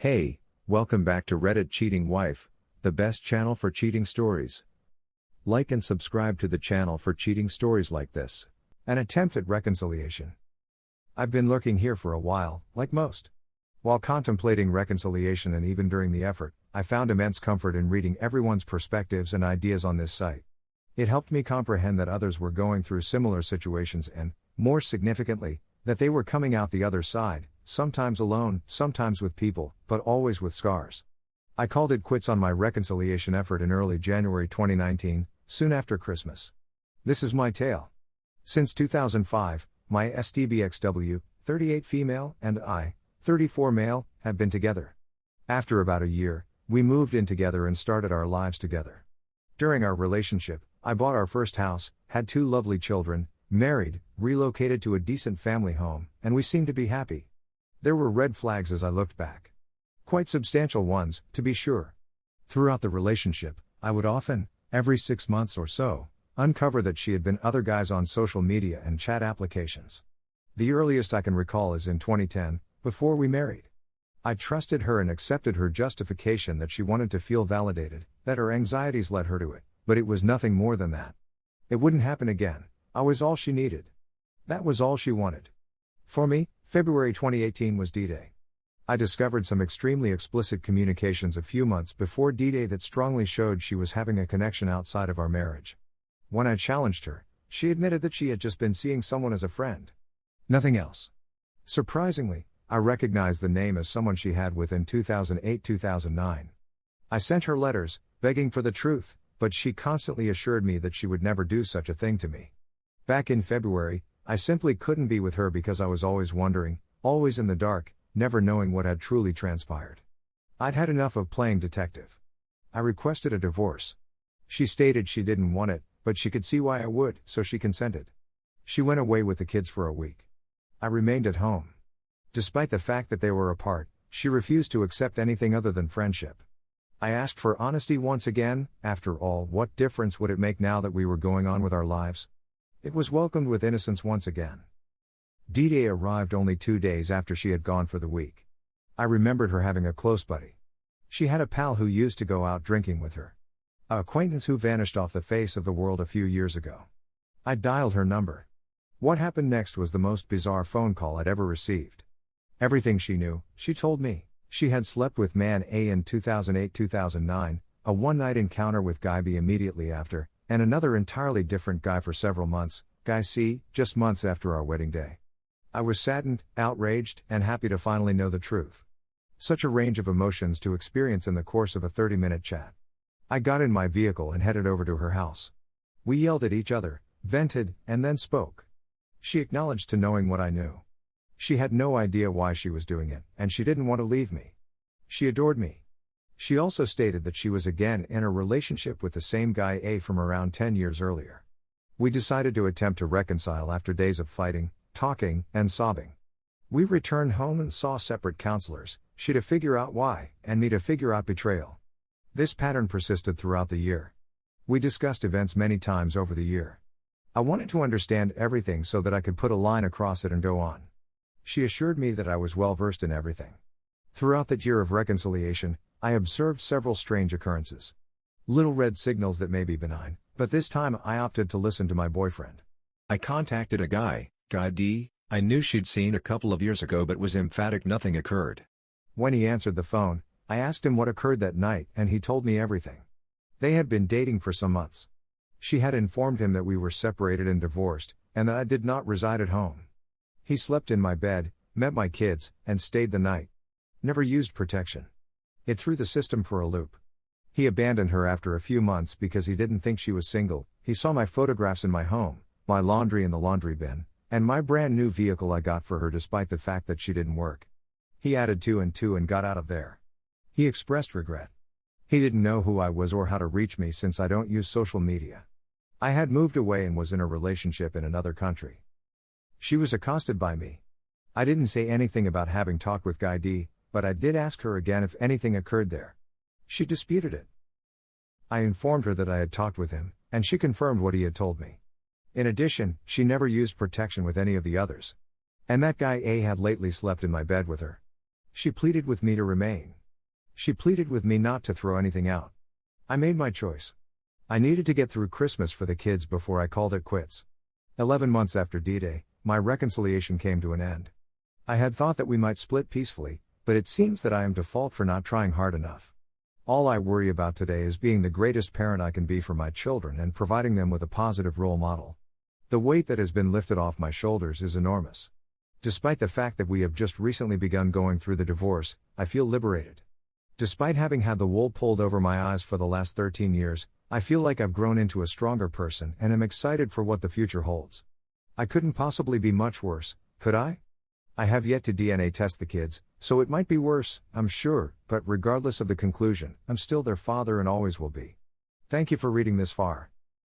Hey, welcome back to Reddit Cheating Wife, the best channel for cheating stories. Like and subscribe to the channel for cheating stories like this. An attempt at reconciliation. I've been lurking here for a while, like most. While contemplating reconciliation and even during the effort, I found immense comfort in reading everyone's perspectives and ideas on this site. It helped me comprehend that others were going through similar situations and, more significantly, that they were coming out the other side, sometimes alone, sometimes with people, but always with scars. I called it quits on my reconciliation effort in early January 2019, soon after Christmas. This is my tale. Since 2005, my STBXW, 38 female, and I, 34 male, have been together. After about a year, we moved in together and started our lives together. During our relationship, I bought our first house, had 2 lovely children, married, relocated to a decent family home, and we seemed to be happy. There were red flags as I looked back. Quite substantial ones, to be sure. Throughout the relationship, I would often, every 6 months or so, uncover that she had been other guys on social media and chat applications. The earliest I can recall is in 2010, before we married. I trusted her and accepted her justification that she wanted to feel validated, that her anxieties led her to it, but it was nothing more than that. It wouldn't happen again. I was all she needed. That was all she wanted. For me, February 2018 was D-Day. I discovered some extremely explicit communications a few months before D-Day that strongly showed she was having a connection outside of our marriage. When I challenged her, she admitted that she had just been seeing someone as a friend. Nothing else. Surprisingly, I recognized the name as someone she had with in 2008-2009. I sent her letters, begging for the truth, but she constantly assured me that she would never do such a thing to me. Back in February, I simply couldn't be with her because I was always wondering, always in the dark, never knowing what had truly transpired. I'd had enough of playing detective. I requested a divorce. She stated she didn't want it, but she could see why I would, so she consented. She went away with the kids for a week. I remained at home. Despite the fact that they were apart, she refused to accept anything other than friendship. I asked for honesty once again. After all, what difference would it make now that we were going on with our lives? It was welcomed with innocence once again. D-Day arrived only 2 days after she had gone for the week. I remembered her having a close buddy. She had a pal who used to go out drinking with her. An acquaintance who vanished off the face of the world a few years ago. I dialed her number. What happened next was the most bizarre phone call I'd ever received. Everything she knew, she told me. She had slept with man A in 2008-2009, a one-night encounter with guy B immediately after, and another entirely different guy for several months, guy C, just months after our wedding day. I was saddened, outraged, and happy to finally know the truth. Such a range of emotions to experience in the course of a 30-minute chat. I got in my vehicle and headed over to her house. We yelled at each other, vented, and then spoke. She acknowledged to knowing what I knew. She had no idea why she was doing it, and she didn't want to leave me. She adored me. She also stated that she was again in a relationship with the same guy A from around 10 years earlier. We decided to attempt to reconcile after days of fighting, talking, and sobbing. We returned home and saw separate counselors, she to figure out why, and me to figure out betrayal. This pattern persisted throughout the year. We discussed events many times over the year. I wanted to understand everything so that I could put a line across it and go on. She assured me that I was well versed in everything. Throughout that year of reconciliation, I observed several strange occurrences. Little red signals that may be benign, but this time I opted to listen to my boyfriend. I contacted a guy D, I knew she'd seen a couple of years ago but was emphatic nothing occurred. When he answered the phone, I asked him what occurred that night and he told me everything. They had been dating for some months. She had informed him that we were separated and divorced, and that I did not reside at home. He slept in my bed, met my kids, and stayed the night. Never used protection. It threw the system for a loop. He abandoned her after a few months because he didn't think she was single. He saw my photographs in my home, my laundry in the laundry bin, and my brand new vehicle I got for her despite the fact that she didn't work. He added 2 and 2 and got out of there. He expressed regret. He didn't know who I was or how to reach me since I don't use social media. I had moved away and was in a relationship in another country. She was accosted by me. I didn't say anything about having talked with Guy D, but I did ask her again if anything occurred there. She disputed it. I informed her that I had talked with him, and she confirmed what he had told me. In addition, she never used protection with any of the others. And that guy A had lately slept in my bed with her. She pleaded with me to remain. She pleaded with me not to throw anything out. I made my choice. I needed to get through Christmas for the kids before I called it quits. 11 months after D-Day, my reconciliation came to an end. I had thought that we might split peacefully, but it seems that I am to fault for not trying hard enough. All I worry about today is being the greatest parent I can be for my children and providing them with a positive role model. The weight that has been lifted off my shoulders is enormous. Despite the fact that we have just recently begun going through the divorce, I feel liberated. Despite having had the wool pulled over my eyes for the last 13 years, I feel like I've grown into a stronger person and am excited for what the future holds. I couldn't possibly be much worse, could I? I have yet to DNA test the kids, so it might be worse, I'm sure, but regardless of the conclusion, I'm still their father and always will be. Thank you for reading this far.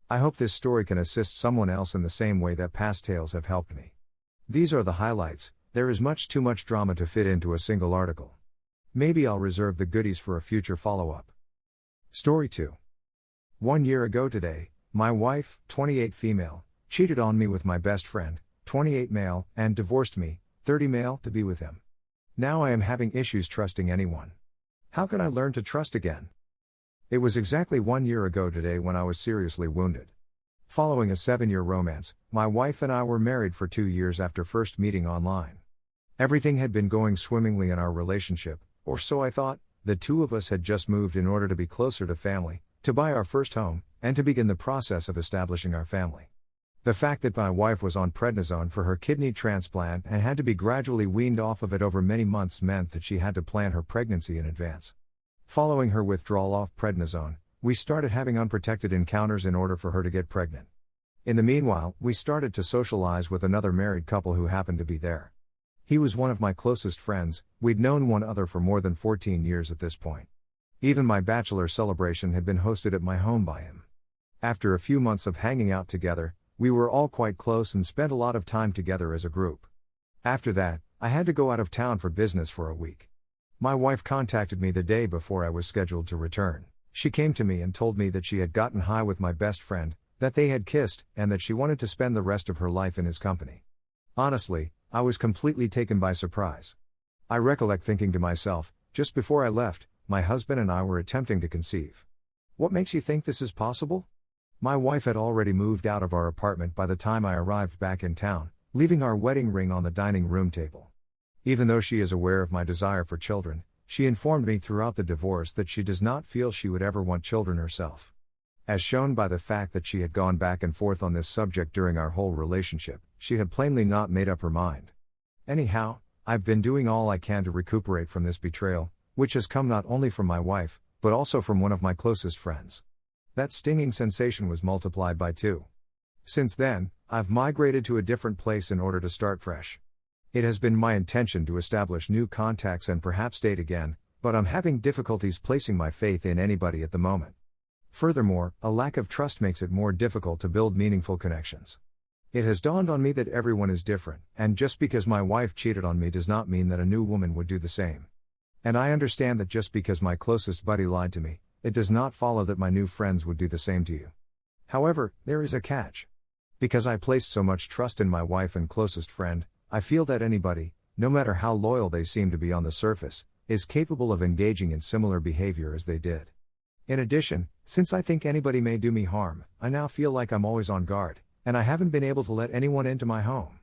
I hope this story can assist someone else in the same way that past tales have helped me. These are the highlights. There is much too much drama to fit into a single article. Maybe I'll reserve the goodies for a future follow-up. Story 2. 1 year ago today, my wife, 28 female, cheated on me with my best friend, 28 male, and divorced me, 30 male, to be with him. Now I am having issues trusting anyone. How can I learn to trust again? It was exactly 1 year ago today when I was seriously wounded. Following a 7-year romance, my wife and I were married for 2 years after first meeting online. Everything had been going swimmingly in our relationship, or so I thought. The two of us had just moved in order to be closer to family, to buy our first home, and to begin the process of establishing our family. The fact that my wife was on prednisone for her kidney transplant and had to be gradually weaned off of it over many months meant that she had to plan her pregnancy in advance. Following her withdrawal off prednisone, we started having unprotected encounters in order for her to get pregnant. In the meanwhile, we started to socialize with another married couple who happened to be there. He was one of my closest friends. We'd known one another for more than 14 years at this point. Even my bachelor celebration had been hosted at my home by him. After a few months of hanging out together, we were all quite close and spent a lot of time together as a group. After that, I had to go out of town for business for a week. My wife contacted me the day before I was scheduled to return. She came to me and told me that she had gotten high with my best friend, that they had kissed, and that she wanted to spend the rest of her life in his company. Honestly, I was completely taken by surprise. I recollect thinking to myself, just before I left, my husband and I were attempting to conceive. What makes you think this is possible? My wife had already moved out of our apartment by the time I arrived back in town, leaving our wedding ring on the dining room table. Even though she is aware of my desire for children, she informed me throughout the divorce that she does not feel she would ever want children herself. As shown by the fact that she had gone back and forth on this subject during our whole relationship, she had plainly not made up her mind. Anyhow, I've been doing all I can to recuperate from this betrayal, which has come not only from my wife, but also from one of my closest friends. That stinging sensation was multiplied by 2. Since then, I've migrated to a different place in order to start fresh. It has been my intention to establish new contacts and perhaps date again, but I'm having difficulties placing my faith in anybody at the moment. Furthermore, a lack of trust makes it more difficult to build meaningful connections. It has dawned on me that everyone is different, and just because my wife cheated on me does not mean that a new woman would do the same. And I understand that just because my closest buddy lied to me, it does not follow that my new friends would do the same to you. However, there is a catch. Because I placed so much trust in my wife and closest friend, I feel that anybody, no matter how loyal they seem to be on the surface, is capable of engaging in similar behavior as they did. In addition, since I think anybody may do me harm, I now feel like I'm always on guard, and I haven't been able to let anyone into my home.